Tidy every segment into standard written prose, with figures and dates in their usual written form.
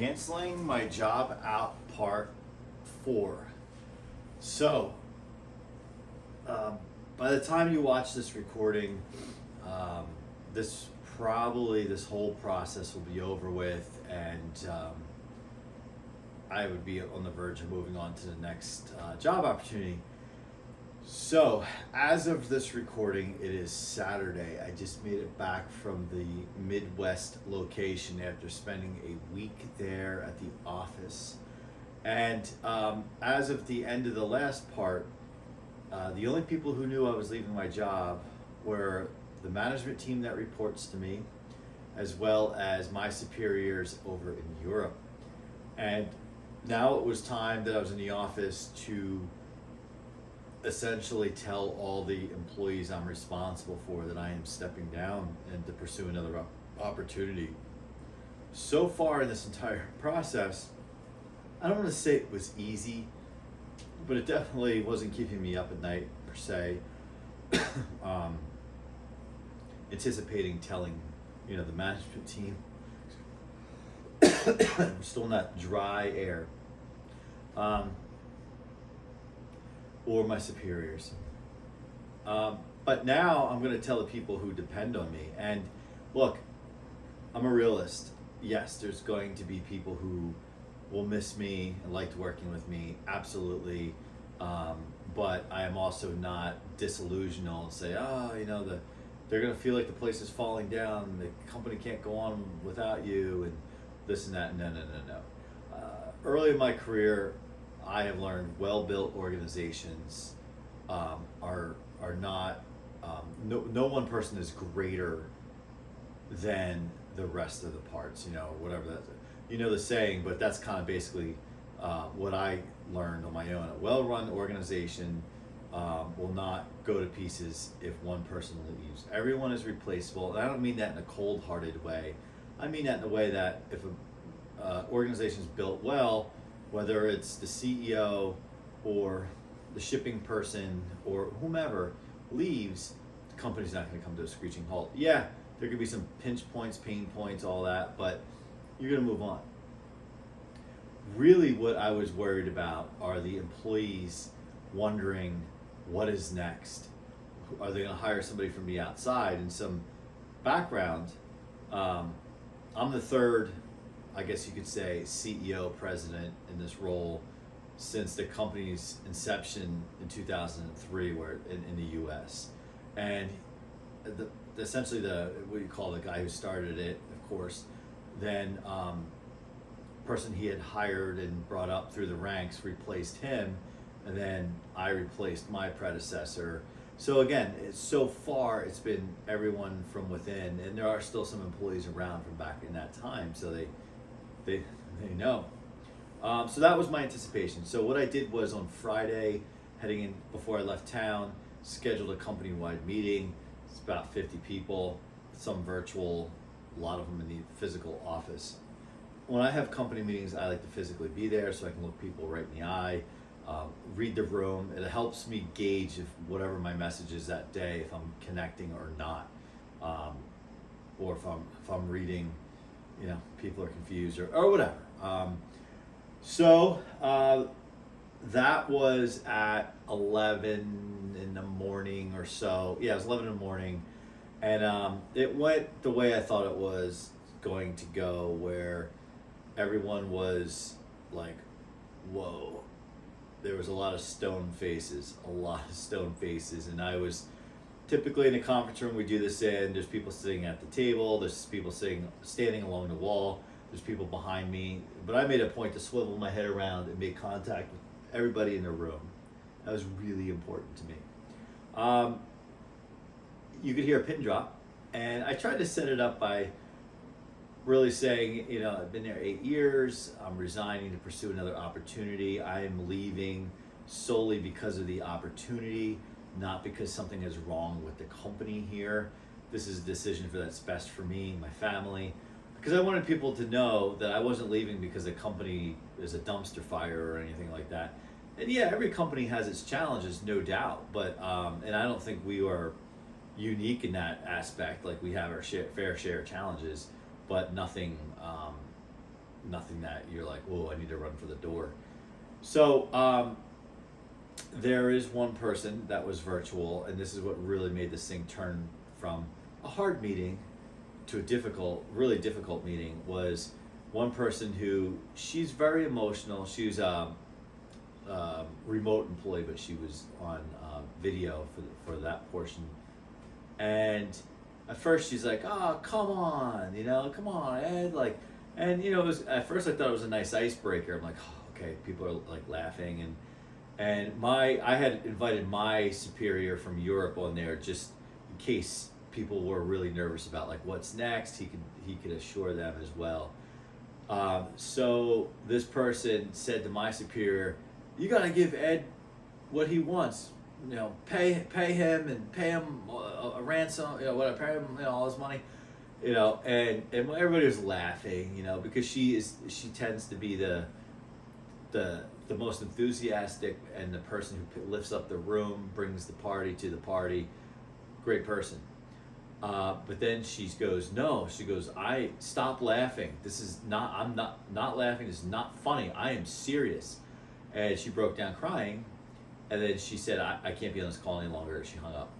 Canceling my job out part 4. So, by the time you watch this recording, this whole process will be over with, and I would be on the verge of moving on to the next job opportunity. So, as of this recording, it is Saturday. I just made it back from the Midwest location after spending a week there at the office. And as of the end of the last part, the only people who knew I was leaving my job were the management team that reports to me, as well as my superiors over in Europe. And now it was time that I was in the office to essentially tell all the employees I'm responsible for that I am stepping down and to pursue another opportunity. So far in this entire process, I don't want to say it was easy, but it definitely wasn't keeping me up at night per se. Anticipating telling, the management team, I'm still in that dry air, or my superiors. But now I'm going to tell the people who depend on me. And look, I'm a realist. Yes, there's going to be people who will miss me and liked working with me, absolutely. But I am also not disillusional and say, they're going to feel like the place is falling down, the company can't go on without you, and this and that. No. Early in my career, I have learned well-built organizations are not, no one person is greater than the rest of the parts, whatever that, the saying, but that's kind of basically what I learned on my own. A well-run organization will not go to pieces if one person leaves. Everyone is replaceable, and I don't mean that in a cold-hearted way. I mean that in a way that if an organization is built well, whether it's the CEO or the shipping person or whomever leaves, the company's not going to come to a screeching halt. Yeah, there could be some pinch points, pain points, all that, but you're going to move on. Really, what I was worried about are the employees wondering, what is next? Are they going to hire somebody from the outside? And some background, I'm the third, I guess you could say, CEO, president in this role since the company's inception in 2003, where in the U.S. And essentially what you call the guy who started it, of course, then person he had hired and brought up through the ranks replaced him, and then I replaced my predecessor. So again, so far it's been everyone from within, and there are still some employees around from back in that time, so they know. So that was my anticipation. So what I did was on Friday, heading in before I left town, scheduled a company-wide meeting. It's about 50 people, some virtual, a lot of them in the physical office. When I have company meetings, I like to physically be there so I can look people right in the eye, read the room. It helps me gauge if whatever my message is that day, if I'm connecting or not, or if I'm reading, people are confused or whatever. So that was at 11 in the morning or so. Yeah, it was 11 in the morning, and it went the way I thought it was going to go, where everyone was like, whoa. There was a lot of stone faces, and I was typically in a conference room. We do this in, there's people sitting at the table, there's people standing along the wall, there's people behind me, but I made a point to swivel my head around and make contact with everybody in the room. That was really important to me. You could hear a pin drop, and I tried to set it up by really saying, I've been there 8 years, I'm resigning to pursue another opportunity. I am leaving solely because of the opportunity, not because something is wrong with the company here. This is a decision that's best for me, my family, because I wanted people to know that I wasn't leaving because the company is a dumpster fire or anything like that. And yeah, every company has its challenges, no doubt, but and I don't think we are unique in that aspect. Like, we have our fair share of challenges, but nothing nothing that you're like, whoa, I need to run for the door. So there is one person that was virtual, and this is what really made this thing turn from a hard meeting to a difficult, really difficult meeting. Was one person who, she's very emotional. She's a remote employee, but she was on video for that portion. And at first she's like, oh, come on, come on, Ed, like, and it was, at first I thought it was a nice icebreaker. I'm like, oh, okay, people are like laughing, and I had invited my superior from Europe on there just in case people were really nervous about like what's next. He could assure them as well. So this person said to my superior, you gotta give Ed what he wants. Pay him and pay him a ransom. Whatever, pay him all his money. And everybody was laughing. Because she tends to be the most enthusiastic and the person who lifts up the room, brings the party to the party. Great person. But then she goes, no. She goes, I stop laughing. This is not. I'm not laughing. This is not funny. I am serious. And she broke down crying. And then she said, I can't be on this call any longer. She hung up.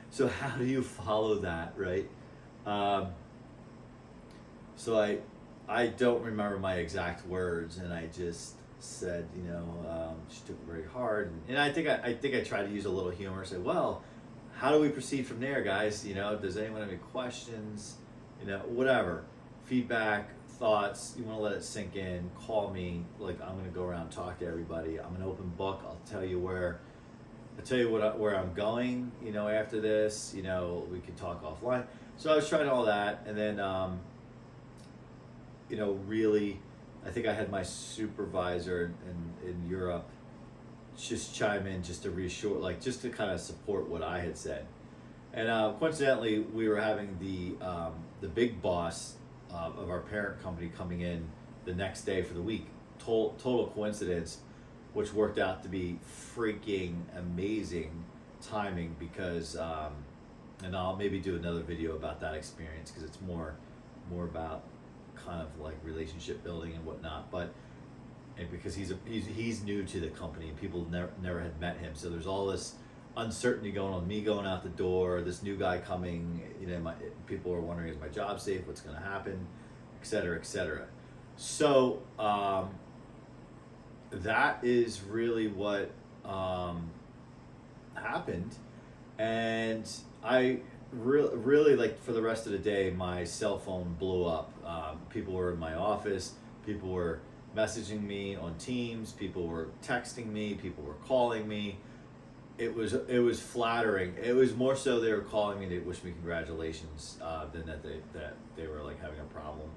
So how do you follow that, right? So I don't remember my exact words, and I just said, she took it very hard, and I think I tried to use a little humor. Say, well, how do we proceed from there, guys? Does anyone have any questions? Whatever, feedback, thoughts. You want to let it sink in? Call me. Like, I'm gonna go around and talk to everybody. I'm an open book. I'll tell you where I'm going. After this, we can talk offline. So I was trying all that, and then really, I think I had my supervisor in Europe just chime in just to reassure, like just to kind of support what I had said. And coincidentally, we were having the big boss of our parent company coming in the next day for the week. Total coincidence, which worked out to be freaking amazing timing because, and I'll maybe do another video about that experience because it's more about kind of like relationship building and whatnot, and because he's new to the company and people never had met him, so there's all this uncertainty going on, me going out the door, this new guy coming, people are wondering, is my job safe, what's going to happen, etc., etc. So that is really what happened, and I really like for the rest of the day my cell phone blew up. People were in my office, people were messaging me on Teams, people were texting me, people were calling me. It was flattering. It was more so they were calling me to wish me congratulations than that they were like having a problem.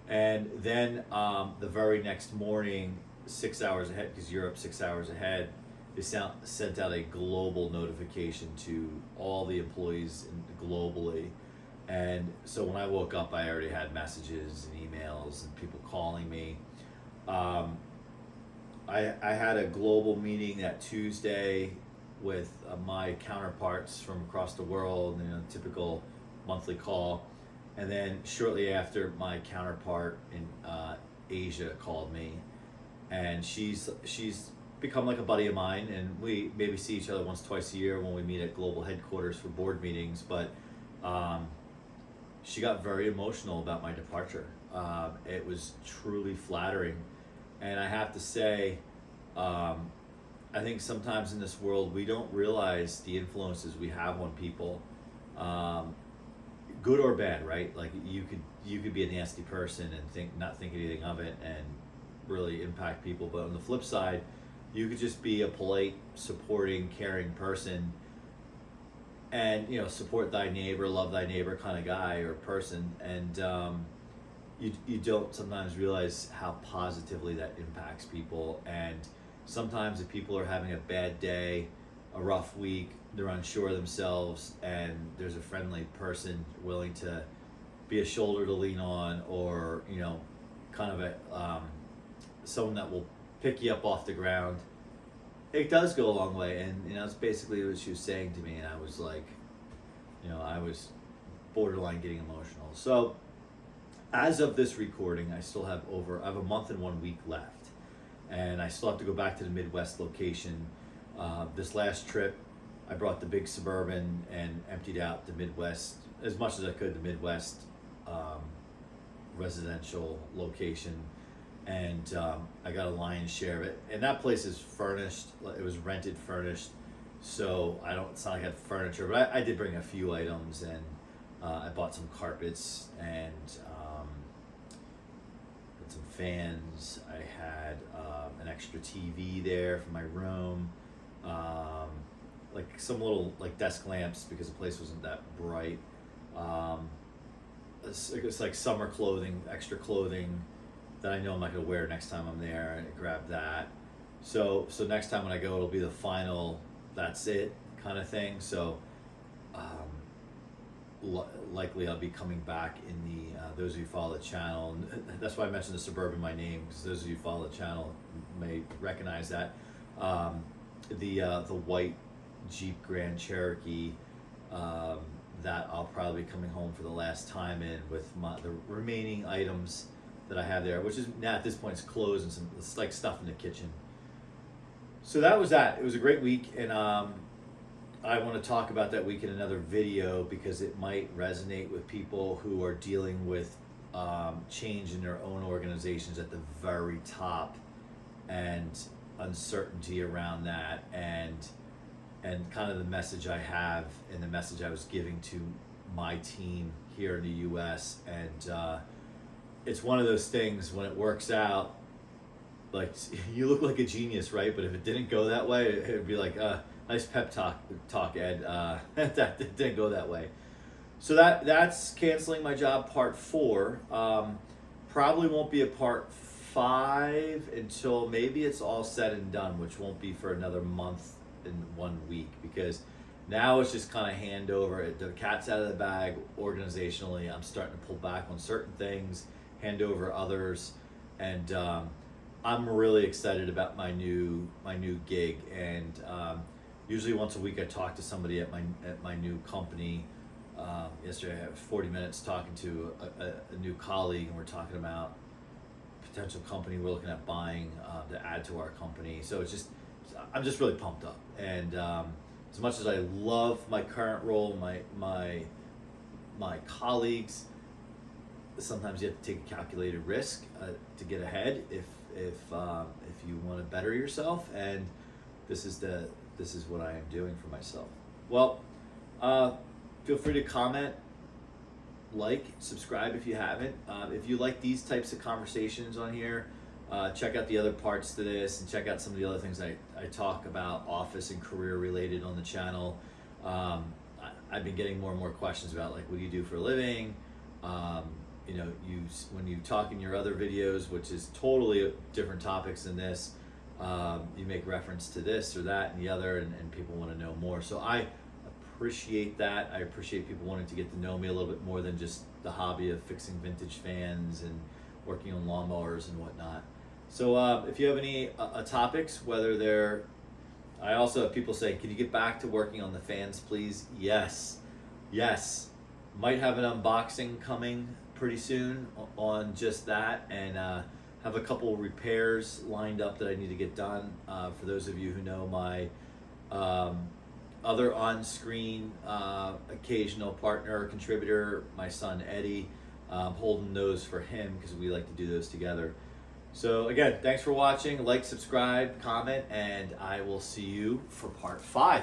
And then the very next morning, 6 hours ahead, because Europe's 6 hours ahead, they sent out a global notification to all the employees globally. And so when I woke up, I already had messages and emails and people calling me. I had a global meeting that Tuesday with my counterparts from across the world, typical monthly call. And then shortly after, my counterpart in Asia called me, and she's become like a buddy of mine, and we maybe see each other once, twice a year when we meet at global headquarters for board meetings. But she got very emotional about my departure. It was truly flattering, and I have to say, I think sometimes in this world we don't realize the influences we have on people, good or bad, right? Like you could be a nasty person and not think anything of it and really impact people. But on the flip side, you could just be a polite, supporting, caring person, and support thy neighbor, love thy neighbor kind of guy or person, and you don't sometimes realize how positively that impacts people. And sometimes if people are having a bad day, a rough week, they're unsure of themselves, and there's a friendly person willing to be a shoulder to lean on, or kind of a someone that will pick you up off the ground, it does go a long way. And that's basically what she was saying to me, and I was like, I was borderline getting emotional. So as of this recording, I still have I have a month and 1 week left, and I still have to go back to the Midwest location. This last trip, I brought the big Suburban and emptied out the Midwest as much as I could, the Midwest residential location, and I got a lion's share of it. And that place is furnished. It was rented furnished, so it's not like I had furniture, but I did bring a few items, and I bought some carpets and some fans. I had an extra TV there for my room, like some little like desk lamps because the place wasn't that bright. It's like summer clothing, extra clothing that I know I'm not gonna wear next time I'm there, and I grabbed that. So next time when I go, it'll be the final, that's it kind of thing. So likely I'll be coming back in the those of you who follow the channel, and that's why I mentioned the Suburban in my name, because those of you who follow the channel may recognize that. The white Jeep Grand Cherokee that I'll probably be coming home for the last time in, with the remaining items that I have there, which is now at this point it's clothes and it's like stuff in the kitchen. So that was that. It was a great week, and I want to talk about that week in another video because it might resonate with people who are dealing with change in their own organizations at the very top, and uncertainty around that, and kind of the message I have and the message I was giving to my team here in the US. And it's one of those things, when it works out, like, you look like a genius, right? But if it didn't go that way, it would be like, nice pep talk, Ed. That didn't go that way. So that's canceling my job, part 4. Probably won't be a part 5 until maybe it's all said and done, which won't be for another month and 1 week, because now it's just kind of handover. The cat's out of the bag organizationally. I'm starting to pull back on certain things, hand over others, and I'm really excited about my new gig. And usually once a week I talk to somebody at my new company. Yesterday I had 40 minutes talking to a new colleague, and we're talking about potential company we're looking at buying to add to our company. So I'm just really pumped up. And as much as I love my current role, my colleagues, sometimes you have to take a calculated risk to get ahead if you want to better yourself, and this is what I am doing for myself. Well, feel free to comment, like, subscribe if you haven't. If you like these types of conversations on here, check out the other parts to this, and check out some of the other things I talk about, office and career related, on the channel. I've been getting more and more questions about, like, what do you do for a living? When you talk in your other videos, which is totally different topics than this, you make reference to this or that and the other, and people want to know more. So I appreciate that. I appreciate people wanting to get to know me a little bit more than just the hobby of fixing vintage fans and working on lawnmowers and whatnot. So if you have any topics, whether they're, I also have people say, can you get back to working on the fans, please? Yes. Might have an unboxing coming pretty soon on just that, and have a couple repairs lined up that I need to get done. For those of you who know my other on-screen occasional partner, contributor, my son Eddie, holding those for him because we like to do those together. So again, thanks for watching. Like, subscribe, comment, and I will see you for part 5.